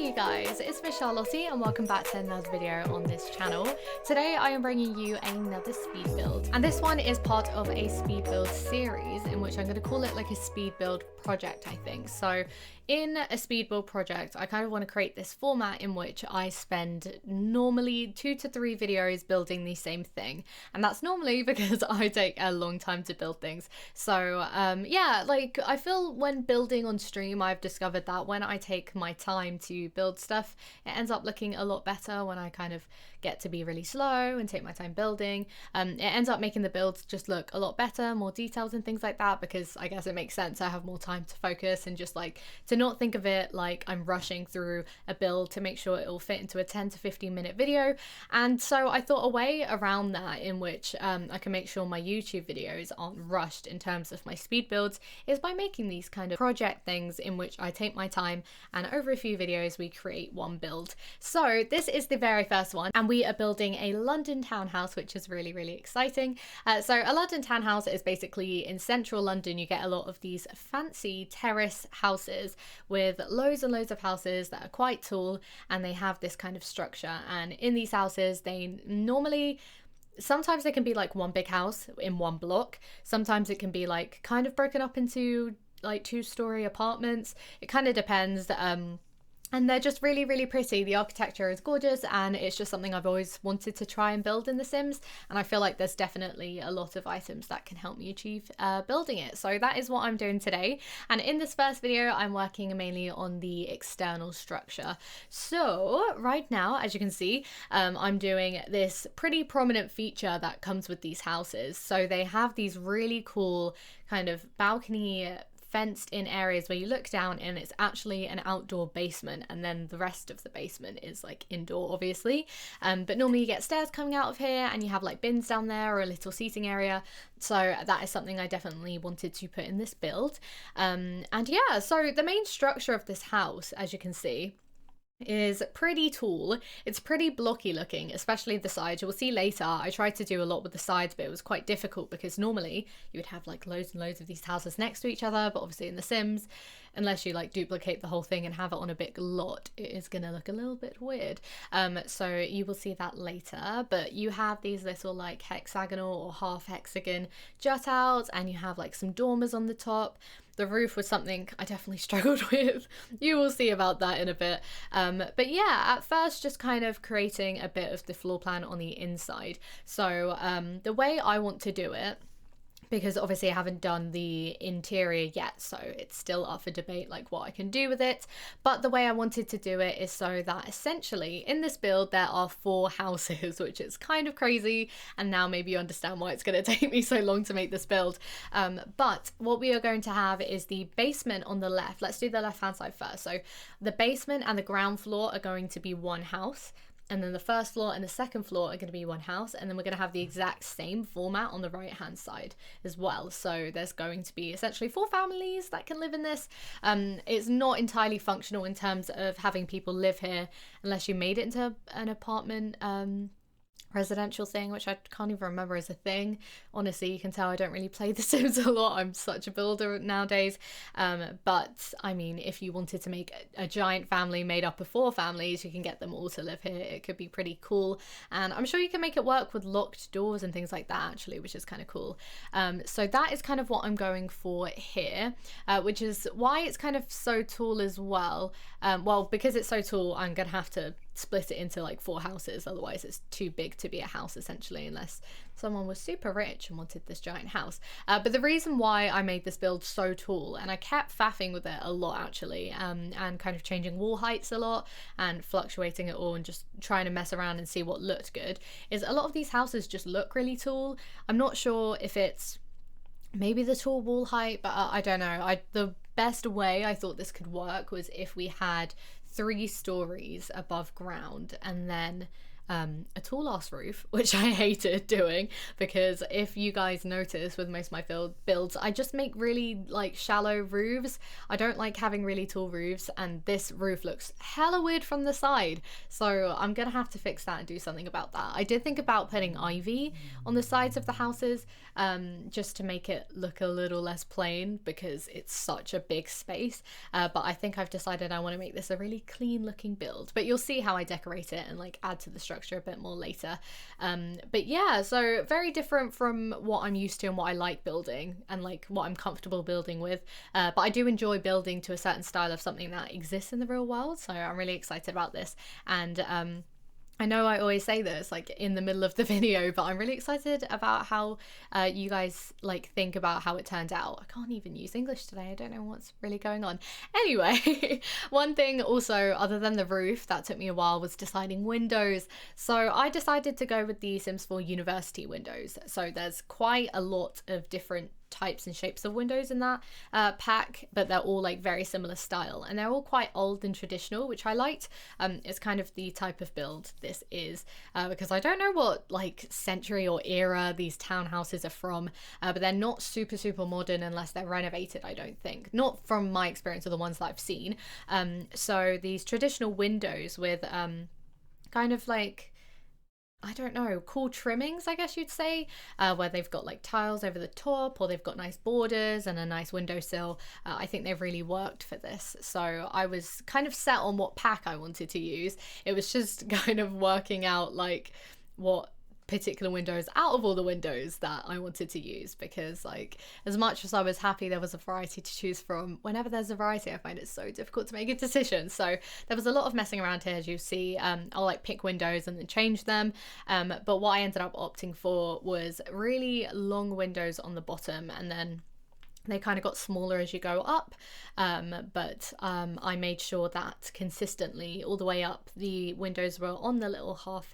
Hey you guys, it's me Charlotte and welcome back to another video on this channel. Today I am bringing you another speed build, and this one is part of a speed build series in which I'm going to call it like a speed build project, I think. So in a speed build project, I kind of want to create this format in which I spend normally 2 to 3 videos building the same thing, and that's normally because I take a long time to build things. So yeah, like I feel when building on stream, I've discovered that when I take my time to build stuff, it ends up looking a lot better when I kind of get to be really slow and take my time building. It ends up making the builds just look a lot better, more detailed and things like that, because I guess it makes sense. I have more time to focus and just like to not think of it like I'm rushing through a build to make sure it will fit into a 10 to 15 minute video. And so I thought a way around that in which I can make sure my YouTube videos aren't rushed in terms of my speed builds is by making these kind of project things in which I take my time and over a few videos we create one build. So this is the very first one, and we are building a London townhouse, which is really exciting. So a London townhouse is basically in central London. You get a lot of these fancy terrace houses with loads and loads of houses that are quite tall, and they have this kind of structure. And in these houses, they normally, sometimes they can be like one big house in one block. Sometimes it can be like kind of broken up into like 2-story apartments. It kind of depends. And they're just really pretty. The architecture is gorgeous, and it's just something I've always wanted to try and build in The Sims, and I feel like there's definitely a lot of items that can help me achieve building it. So that is what I'm doing today, and in this first video I'm working mainly on the external structure. So right now, as you can see, I'm doing this pretty prominent feature that comes with these houses. So they have these really cool kind of balcony fenced in areas where you look down and it's actually an outdoor basement, and then the rest of the basement is like indoor, obviously. But normally you get stairs coming out of here, and you have like bins down there or a little seating area. So that is something I definitely wanted to put in this build. And yeah, so the main structure of this house, as you can see, is pretty tall. It's pretty blocky looking, especially the sides. You will see later I tried to do a lot with the sides, but it was quite difficult because normally you would have like loads and loads of these houses next to each other, but obviously in The Sims, unless you like duplicate the whole thing and have it on a big lot, it is gonna look a little bit weird. So you will see that later, but you have these little like hexagonal or half hexagon jut outs, and you have like some dormers on the top. The roof was something I definitely struggled with. You will see about that in a bit. But yeah, at first just kind of creating a bit of the floor plan on the inside. So the way I want to do it, because obviously I haven't done the interior yet, so it's still up for debate like what I can do with it, but the way I wanted to do it is so that essentially in this build there are 4 houses, which is kind of crazy, and now maybe you understand why it's going to take me so long to make this build. But what we are going to have is the basement on the left. Let's do the left hand side first. So the basement and the ground floor are going to be one house, and then the first floor and the second floor are going to be one house, and then we're going to have the exact same format on the right hand side as well. So there's going to be essentially 4 families that can live in this. It's not entirely functional in terms of having people live here unless you made it into an apartment residential thing, which I can't even remember as a thing. Honestly, you can tell I don't really play The Sims a lot. I'm such a builder nowadays. But I mean, if you wanted to make a giant family made up of 4 families, you can get them all to live here. It could be pretty cool, and I'm sure you can make it work with locked doors and things like that actually, which is kind of cool. So that is kind of what I'm going for here, which is why it's kind of so tall as well. Well, because it's so tall, I'm gonna have to split it into like 4 houses, otherwise it's too big to be a house essentially, unless someone was super rich and wanted this giant house. But the reason why I made this build so tall, and I kept faffing with it a lot actually, and kind of changing wall heights a lot and fluctuating it all and just trying to mess around and see what looked good, is a lot of these houses just look really tall. I'm not sure if it's maybe the tall wall height, but I don't know. The best way I thought this could work was if we had 3 stories above ground, and then a tall ass roof, which I hated doing, because if you guys notice with most of my builds, I just make really like shallow roofs. I don't like having really tall roofs, and this roof looks hella weird from the side, so I'm gonna have to fix that and do something about that. I did think about putting ivy on the sides of the houses, just to make it look a little less plain, because it's such a big space, but I think I've decided I want to make this a really clean looking build, but you'll see how I decorate it and like add to the structure a bit more later. But yeah, so very different from what I'm used to and what I like building and like what I'm comfortable building with, but I do enjoy building to a certain style of something that exists in the real world, so I'm really excited about this. And I know I always say this like in the middle of the video, but I'm really excited about how you guys like think about how it turned out. I can't even use English today. I don't know what's really going on. Anyway, one thing also, other than the roof, that took me a while was deciding windows. So I decided to go with the Sims 4 University windows. So there's quite a lot of different types and shapes of windows in that pack, but they're all like very similar style, and they're all quite old and traditional, which I liked. It's kind of the type of build this is, because I don't know what like century or era these townhouses are from, but they're not super modern unless they're renovated, I don't think, not from my experience of the ones that I've seen. So these traditional windows with kind of like, I don't know, cool trimmings, I guess you'd say, where they've got like tiles over the top, or they've got nice borders and a nice windowsill. I think they've really worked for this. So I was kind of set on what pack I wanted to use. It was just kind of working out like what particular windows out of all the windows that I wanted to use, because like as much as I was happy there was a variety to choose from, whenever there's a variety I find it so difficult to make a decision. So there was a lot of messing around here, as you see. I'll like pick windows and then change them, but what I ended up opting for was really long windows on the bottom, and then they kind of got smaller as you go up, but I made sure that consistently all the way up the windows were on the little half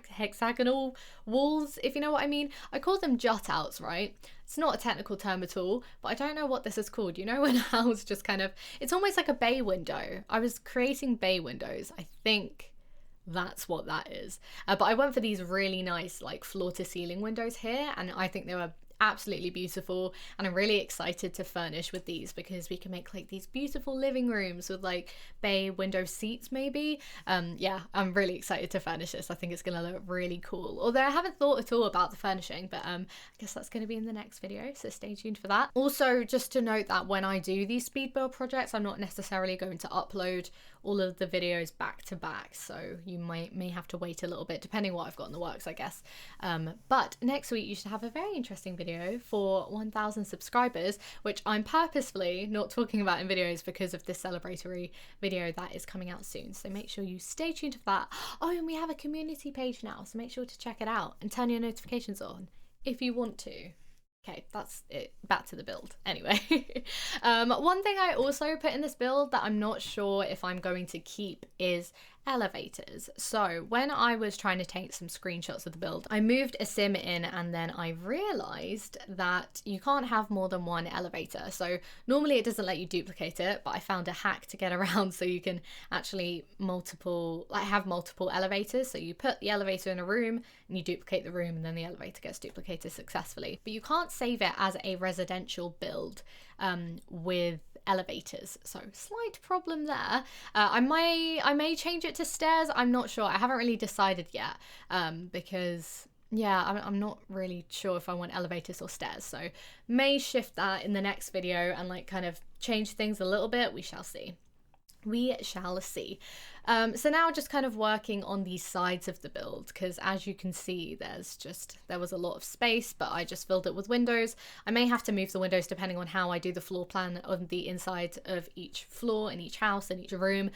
hexagonal walls, if you know what I mean. I call them jut outs, right? It's not a technical term at all, but I don't know what this is called. You know, when a house just kind of, it's almost like a bay window. I was creating bay windows, I think that's what that is. But I went for these really nice like floor to ceiling windows here, and I think they were absolutely beautiful, and I'm really excited to furnish with these, because we can make like these beautiful living rooms with like bay window seats maybe. Yeah, I'm really excited to furnish this. I think it's gonna look really cool, although I haven't thought at all about the furnishing, but I guess that's going to be in the next video, so stay tuned for that. Also, just to note that when I do these speed build projects, I'm not necessarily going to upload all of the videos back to back, so you may have to wait a little bit depending what I've got in the works, I guess. But next week you should have a very interesting video for 1,000 subscribers, which I'm purposefully not talking about in videos because of this celebratory video that is coming out soon, so make sure you stay tuned for that. Oh, and we have a community page now, so make sure to check it out and turn your notifications on if you want to. Okay, that's it. Back to the build. Anyway, one thing I also put in this build that I'm not sure if I'm going to keep is elevators. So when I was trying to take some screenshots of the build, I moved a sim in, and then I realized that you can't have more than one elevator. So normally it doesn't let you duplicate it, but I found a hack to get around so you can actually have multiple elevators. So you put the elevator in a room and you duplicate the room, and then the elevator gets duplicated successfully. But you can't save it as a residential build with elevators, so slight problem there. I may change it to stairs. I'm not sure. I haven't really decided yet, because yeah, I'm not really sure if I want elevators or stairs, so may shift that in the next video and like kind of change things a little bit. We shall see. We shall see. So now just kind of working on these sides of the build, because as you can see there was a lot of space, but I just filled it with windows. I may have to move the windows depending on how I do the floor plan on the inside of each floor in each house and each room.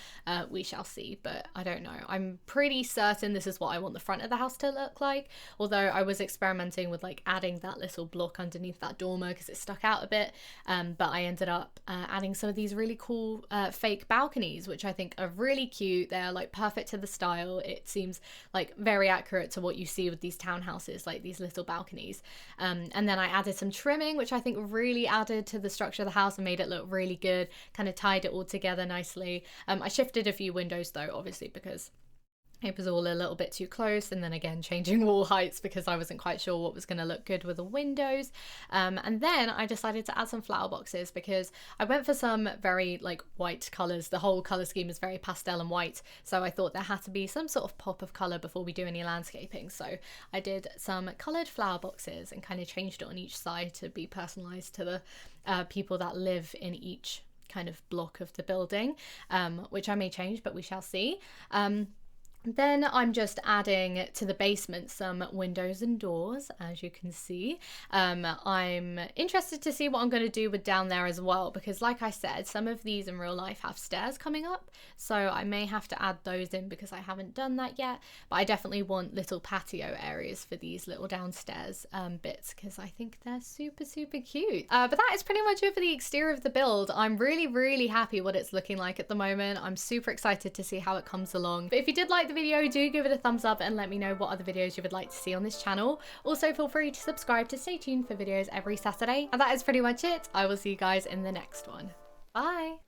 We shall see, but I don't know. I'm pretty certain this is what I want the front of the house to look like, although I was experimenting with like adding that little block underneath that dormer because it stuck out a bit, but I ended up adding some of these really cool fake balconies, which I think are really cute. They're like perfect to the style. It seems like very accurate to what you see with these townhouses, like these little balconies. And then I added some trimming, which I think really added to the structure of the house and made it look really good, kind of tied it all together nicely. I shifted a few windows though, obviously, because It was all a little bit too close, and then again changing wall heights because I wasn't quite sure what was going to look good with the windows. And then I decided to add some flower boxes because I went for some very like white colors. The whole color scheme is very pastel and white, so I thought there had to be some sort of pop of color before we do any landscaping. So I did some colored flower boxes and kind of changed it on each side to be personalized to the people that live in each kind of block of the building, which I may change, but we shall see. Then I'm just adding to the basement some windows and doors, as you can see. I'm interested to see what I'm going to do with down there as well, because like I said, some of these in real life have stairs coming up, so I may have to add those in because I haven't done that yet. But I definitely want little patio areas for these little downstairs bits because I think they're super cute. But that is pretty much it for the exterior of the build. I'm really happy what it's looking like at the moment. I'm super excited to see how it comes along. But if you did like the video, do give it a thumbs up and let me know what other videos you would like to see on this channel. Also, feel free to subscribe to stay tuned for videos every Saturday. And that is pretty much it. I will see you guys in the next one. Bye!